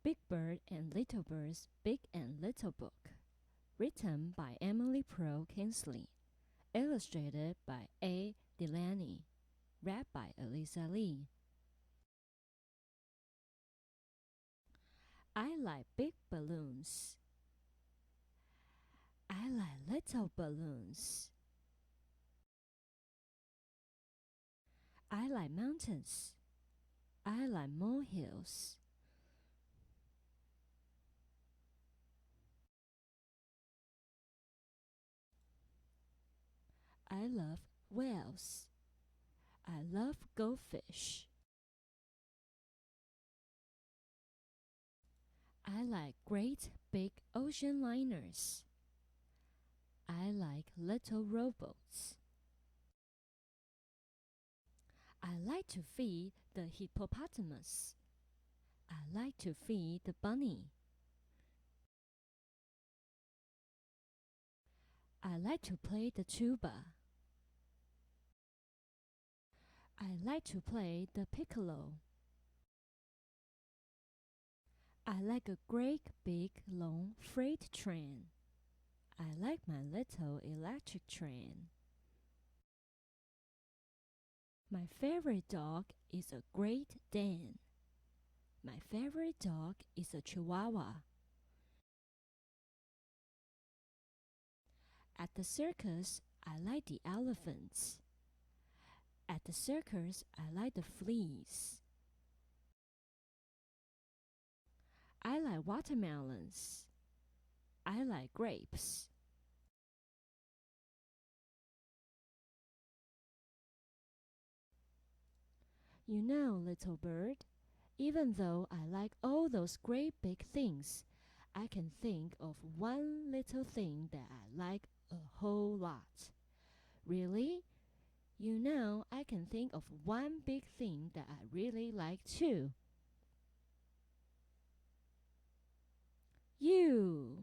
Big Bird and Little Bird's Big and Little Book, written by Emily Pro Kingsley, illustrated by A. Delaney, read by Elisa Lee. I like big balloons. I like little balloons. I like mountains. I like molehills. I love whales. I love goldfish. I like great big ocean liners. I like little rowboats. I like to feed the hippopotamus. I like to feed the bunny. I like to play the tuba. I like to play the piccolo. I like a great big long freight train. I like my little electric train. My favorite dog is a Great Dane. My favorite dog is a Chihuahua. At the circus, I like the elephants. At the circus, I like the fleas. I like watermelons. I like grapes. You know, little bird, even though I like all those great big things, I can think of one little thing that I like a whole lot. Really? You know, I can think of one big thing that I really like too. You!